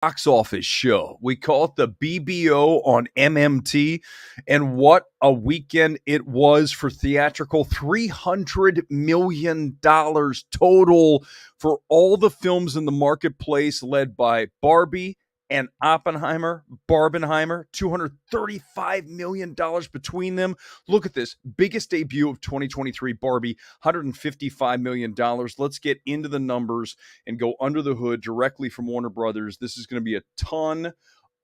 box office show. We call it the BBO on MMT. And what a weekend it was for theatrical. $300 million total for all the films in the marketplace, led by Barbie and Oppenheimer. Barbenheimer, $235 million between them. Look at this. Biggest debut of 2023, Barbie, $155 million. Let's get into the numbers and go under the hood directly from Warner Brothers. This is going to be a ton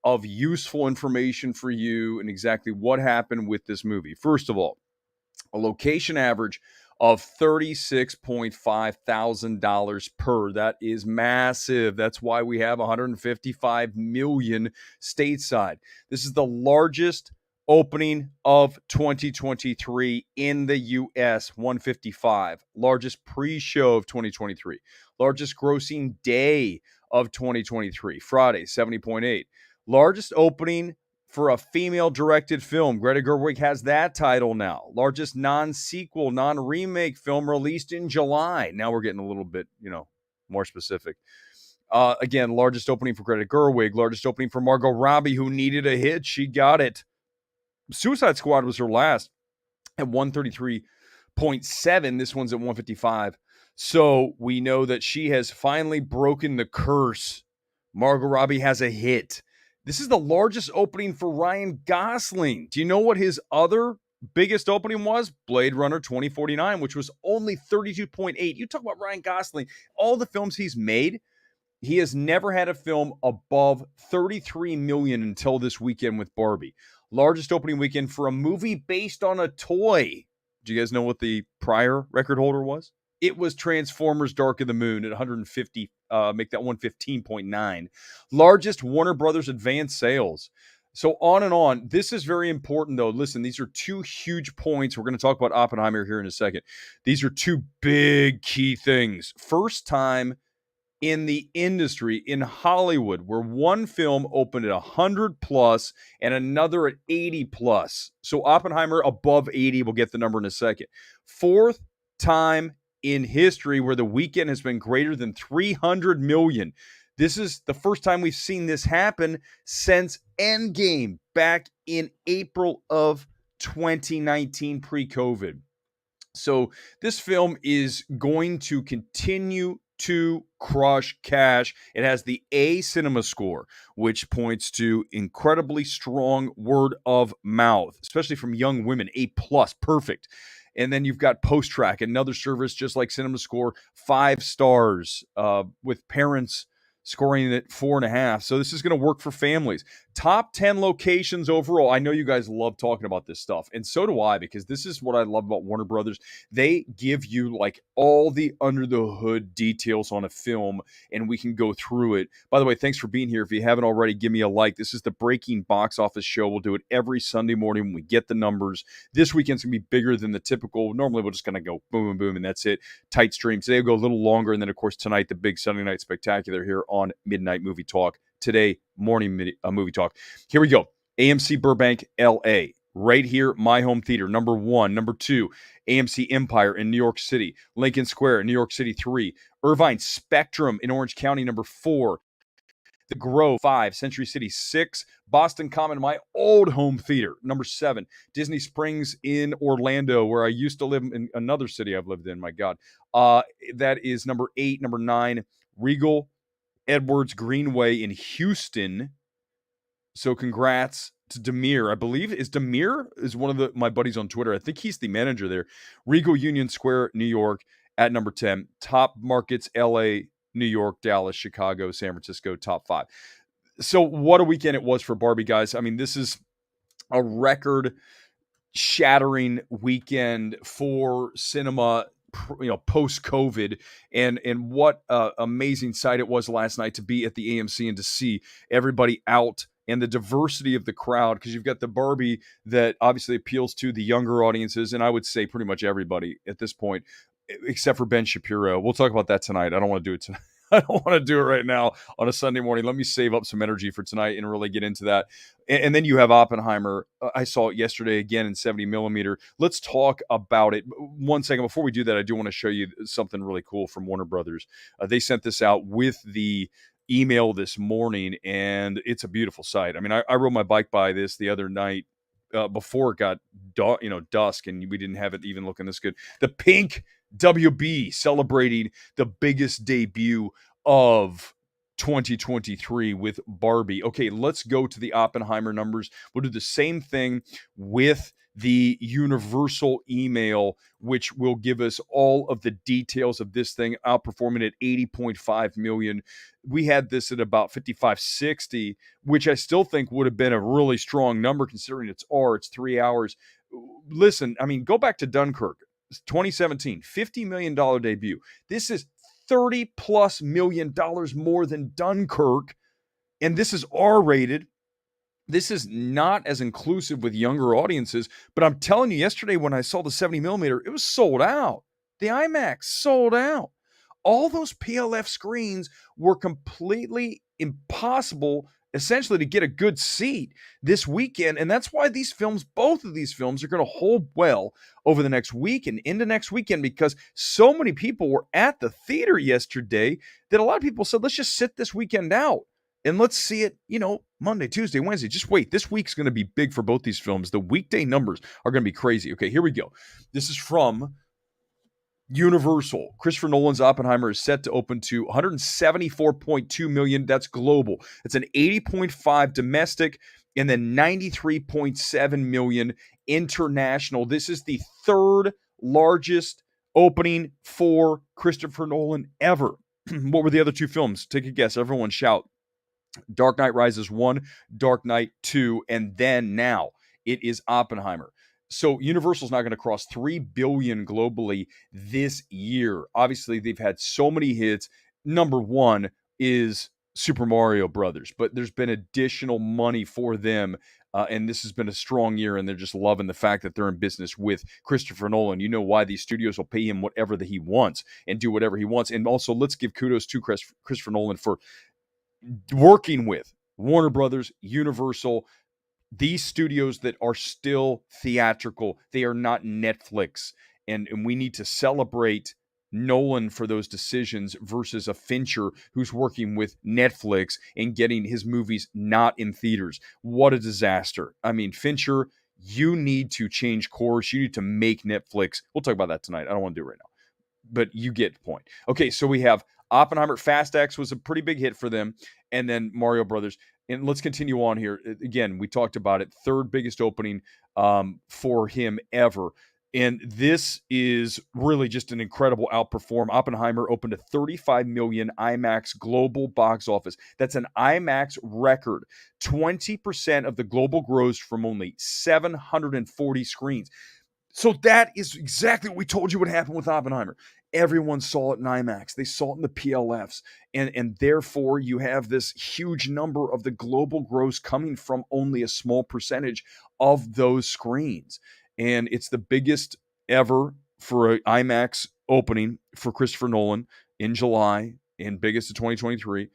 of useful information for you and exactly what happened with this movie. First of all, a location average of $36.5 thousand per. That is massive. That's why we have 155 million stateside. This is the largest opening of 2023 in the US, 155. Largest pre-show of 2023. Largest grossing day of 2023, Friday, 70.8. Largest opening for a female-directed film. Greta Gerwig has that title now. Largest non-sequel, non-remake film released in July. Now we're getting a little bit, more specific. Again, largest opening for Greta Gerwig. Largest opening for Margot Robbie, who needed a hit. She got it. Suicide Squad was her last at 133.7. This one's at 155. So we know that she has finally broken the curse. Margot Robbie has a hit. This is the largest opening for Ryan Gosling. Do you know what his other biggest opening was? Blade Runner 2049, which was only 32.8. You talk about Ryan Gosling. All the films he's made, he has never had a film above 33 million until this weekend with Barbie. Largest opening weekend for a movie based on a toy. Do you guys know what the prior record holder was? It was Transformers Dark of the Moon at 150, make that 115.9. Largest Warner Brothers advanced sales. So on and on. This is very important, though. Listen, these are two huge points. We're going to talk about Oppenheimer here in a second. These are two big key things. First time in the industry, in Hollywood, where one film opened at 100 plus and another at 80 plus. So Oppenheimer above 80. We'll get the number in a second. Fourth time in history where the weekend has been greater than 300 million. This is the first time we've seen this happen since Endgame back in April of 2019, pre-COVID. So this film is going to continue to crush cash. It has the A cinema score, which points to incredibly strong word of mouth, especially from young women. A plus, perfect. And then you've got Post Track, another service just like Cinema Score, 5 stars, with parents scoring it 4.5. So this is going to work for families. Top 10 locations overall. I know you guys love talking about this stuff, and so do I, because this is what I love about Warner Brothers. They give you like all the under the hood details on a film, and we can go through it. By the way, thanks for being here. If you haven't already, give me a like. This is the Breaking Box Office Show. We'll do it every Sunday morning when we get the numbers. This weekend's going to be bigger than the typical. Normally, we're just going to go boom, boom, boom, and that's it. Tight stream. Today will go a little longer, and then, of course, tonight, the big Sunday night spectacular here on Midnight Movie Talk. Today, morning movie talk. Here we go. AMC Burbank, LA. Right here, my home theater. Number 1. Number 2, AMC Empire in New York City. Lincoln Square in New York City, 3. Irvine Spectrum in Orange County, number 4. The Grove, 5. Century City, 6. Boston Common, my old home theater, number 7. Disney Springs in Orlando, where I used to live in another city I've lived in, my God. That is number 8. Number 9, Regal Edwards Greenway in Houston. So congrats to Demir. I believe Demir is one of my buddies on Twitter. I think he's the manager there. Regal Union Square, New York at number 10. Top markets, LA, New York, Dallas, Chicago, San Francisco, top 5. So what a weekend it was for Barbie, guys. I mean, this is a record shattering weekend for cinema, post-COVID, and what amazing sight it was last night to be at the AMC and to see everybody out and the diversity of the crowd, because you've got the Barbie that obviously appeals to the younger audiences, and I would say pretty much everybody at this point, except for Ben Shapiro. We'll talk about that tonight. I don't want to do it tonight. I don't want to do it right now on a Sunday morning. Let me save up some energy for tonight and really get into that. And then you have Oppenheimer. I saw it yesterday again in 70 millimeter. Let's talk about it. 1 second before we do that, I do want to show you something really cool from Warner Brothers. They sent this out with the email this morning, and it's a beautiful sight. I mean, I rode my bike by this the other night before it got dusk, and we didn't have it even looking this good. The pink WB celebrating the biggest debut of 2023 with Barbie. Okay, let's go to the Oppenheimer numbers. We'll do the same thing with the Universal email, which will give us all of the details of this thing, outperforming at 80.5 million. We had this at about 55.60, which I still think would have been a really strong number considering it's 3 hours. Listen, I mean, go back to Dunkirk, 2017, $50 million debut. This is $30 plus million more than Dunkirk, and this is R-rated. This is not as inclusive with younger audiences, but I'm telling you, yesterday when I saw the 70 millimeter, it was sold out. The IMAX sold out. All those PLF screens were completely impossible, essentially, to get a good seat this weekend. And that's why both of these films are going to hold well over the next week and into next weekend, because so many people were at the theater yesterday that a lot of people said, let's just sit this weekend out. And let's see it, Monday, Tuesday, Wednesday. Just wait. This week's going to be big for both these films. The weekday numbers are going to be crazy. Okay, here we go. This is from Universal. Christopher Nolan's Oppenheimer is set to open to 174.2 million. That's global. It's an 80.5 domestic and then 93.7 million international. This is the third largest opening for Christopher Nolan ever. What were the other two films? Take a guess. Everyone shout. Dark Knight Rises 1, Dark Knight 2, and then now it is Oppenheimer. So Universal's not going to cross 3 billion globally this year. Obviously, they've had so many hits. Number one is Super Mario Brothers, but there's been additional money for them, and this has been a strong year, and they're just loving the fact that they're in business with Christopher Nolan. You know why these studios will pay him whatever that he wants and do whatever he wants. And also, let's give kudos to Christopher Nolan for working with Warner Brothers, Universal, these studios that are still theatrical. They are not Netflix. And we need to celebrate Nolan for those decisions versus a Fincher who's working with Netflix and getting his movies not in theaters. What a disaster. I mean, Fincher, you need to change course. You need to make Netflix. We'll talk about that tonight. I don't want to do it right now, but you get the point. Okay, so we have Oppenheimer. Fast X was a pretty big hit for them, and then Mario Brothers. And let's continue on here. Again, we talked about it. Third biggest opening for him ever. And this is really just an incredible outperform. Oppenheimer opened to 35 million IMAX global box office. That's an IMAX record. 20% of the global gross from only 740 screens. So that is exactly what we told you would happen with Oppenheimer. Everyone saw it in IMAX. They saw it in the PLFs. And therefore, you have this huge number of the global gross coming from only a small percentage of those screens. And it's the biggest ever for an IMAX opening for Christopher Nolan in July, and biggest of 2023.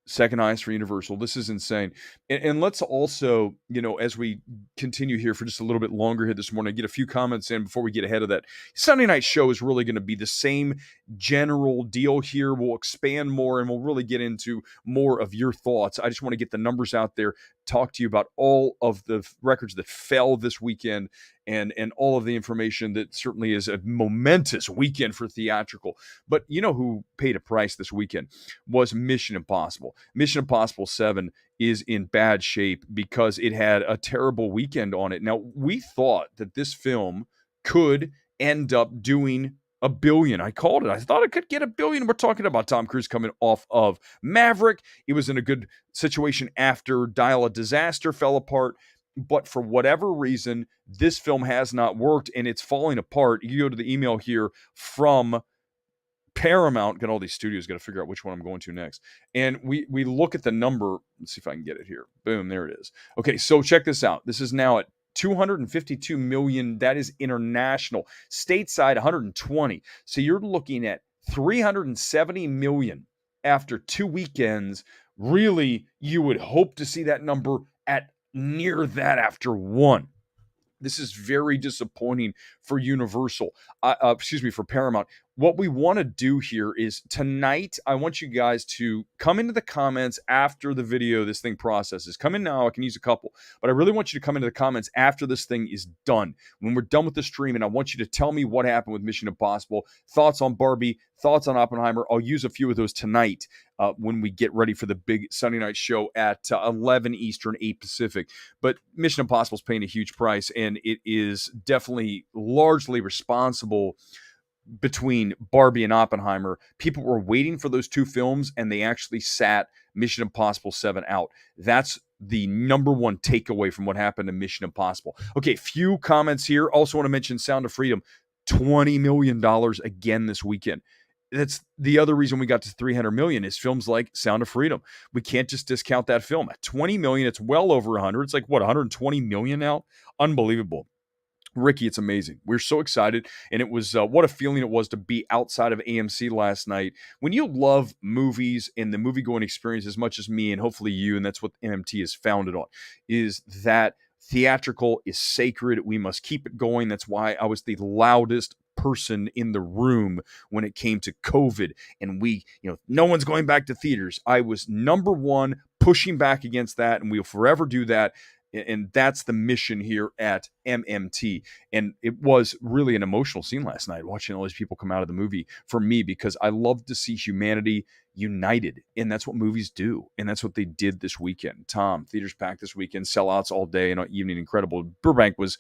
Second highest for Universal. This is insane. And let's also, as we continue here for just a little bit longer here this morning, get a few comments in before we get ahead of that. Sunday night show is really going to be the same general deal here. We'll expand more and we'll really get into more of your thoughts. I just want to get the numbers out there, talk to you about all of the records that fell this weekend and all of the information that certainly is a momentous weekend for theatrical. But you know who paid a price this weekend was Mission Impossible. Mission Impossible 7 is in bad shape because it had a terrible weekend on it. Now, we thought that this film could end up doing $1 billion. I called it. I thought it could get $1 billion. We're talking about Tom Cruise coming off of Maverick. He was in a good situation after Dial of Disaster fell apart. But for whatever reason, this film has not worked and it's falling apart. You go to the email here from Paramount. Got all these studios. Got to figure out which one I'm going to next. And we look at the number. Let's see if I can get it here. Boom, there it is. Okay, so check this out. This is now at 252 million. That is international. Stateside, 120. So you're looking at 370 million after 2 weekends. Really, you would hope to see that number at near that after one. This is very disappointing for Universal. For Paramount. What we want to do here is tonight, I want you guys to come into the comments after the video, this thing processes. Come in now, I can use a couple, but I really want you to come into the comments after this thing is done. When we're done with the stream, and I want you to tell me what happened with Mission Impossible, thoughts on Barbie, thoughts on Oppenheimer. I'll use a few of those tonight when we get ready for the big Sunday night show at 11 Eastern, 8 Pacific. But Mission Impossible is paying a huge price, and it is definitely largely responsible between Barbie and Oppenheimer. People were waiting for those two films, and they actually sat Mission Impossible 7 out. That's the number one takeaway from what happened to Mission Impossible. Okay, few comments here. Also want to mention Sound of Freedom, $20 million again this weekend. That's the other reason we got to 300 million is films like Sound of Freedom. We can't just discount that film. At 20 million, it's well over 100. It's like, what, 120 million now? Unbelievable. Ricky, it's amazing. We're so excited. And it was what a feeling it was to be outside of AMC last night. When you love movies and the movie-going experience as much as me and hopefully you, and that's what MMT is founded on, is that theatrical is sacred. We must keep it going. That's why I was the loudest person in the room when it came to COVID. And no one's going back to theaters. I was number one pushing back against that, and we'll forever do that. And that's the mission here at MMT. And it was really an emotional scene last night, watching all these people come out of the movie for me, because I love to see humanity united. And that's what movies do. And that's what they did this weekend. Tom, theaters packed this weekend, sellouts all day and evening. Incredible. Burbank was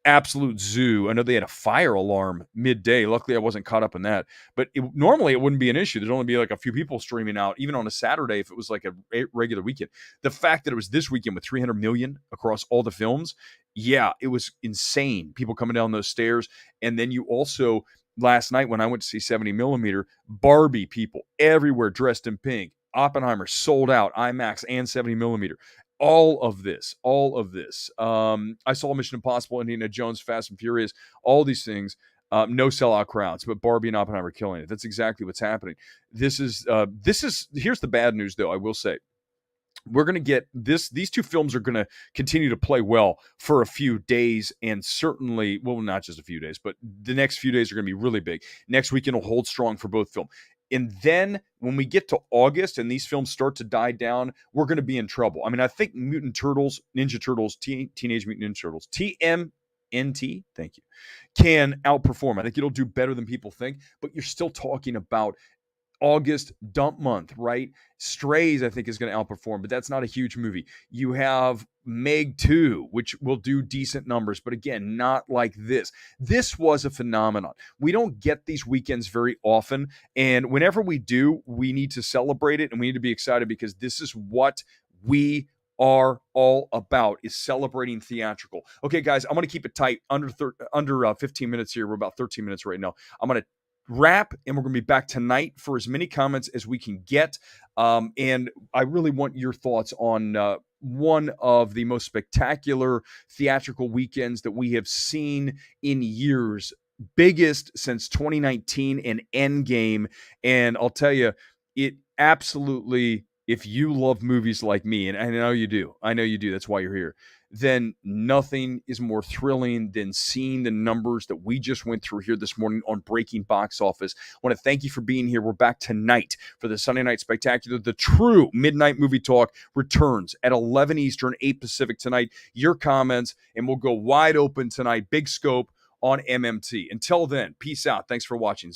absolute zoo. I know they had a fire alarm midday. Luckily, I wasn't caught up in that. But normally, it wouldn't be an issue. There'd only be like a few people streaming out, even on a Saturday if it was like a regular weekend. The fact that it was this weekend with 300 million across all the films, yeah, it was insane. People coming down those stairs. And then you also, last night when I went to see 70 millimeter, Barbie people everywhere dressed in pink. Oppenheimer sold out, IMAX and 70 millimeter. All of this. I saw Mission Impossible, Indiana Jones, Fast and Furious, all these things. No sellout crowds, but Barbie and Oppenheimer killing it. That's exactly what's happening. This is here's the bad news, though. I will say, we're going to get this. These two films are going to continue to play well for a few days, and certainly, well, not just a few days, but the next few days are going to be really big. Next weekend will hold strong for both films. And then when we get to August and these films start to die down, we're going to be in trouble. I mean, I think Ninja Turtles, Teenage Mutant Ninja Turtles, TMNT, thank you, can outperform. I think it'll do better than people think, but you're still talking about August dump month, right? Strays, I think, is going to outperform, but that's not a huge movie. You have Meg 2, which will do decent numbers, but again, not like this. This was a phenomenon. We don't get these weekends very often, and whenever we do, we need to celebrate it, and we need to be excited, because this is what we are all about, is celebrating theatrical. Okay, guys, I'm going to keep it tight, under 15 minutes here. We're about 13 minutes right now. I'm going to wrap, and we're going to be back tonight for as many comments as we can get. And I really want your thoughts on one of the most spectacular theatrical weekends that we have seen in years, biggest since 2019 and Endgame. And I'll tell you, it absolutely, if you love movies like me, and I know you do, that's why you're here, then nothing is more thrilling than seeing the numbers that we just went through here this morning on Breaking Box Office. I want to thank you for being here. We're back tonight for the Sunday Night Spectacular. The true Midnight Movie Talk returns at 11 Eastern, 8 Pacific tonight. Your comments, and we'll go wide open tonight. Big scope on MMT. Until then, peace out. Thanks for watching.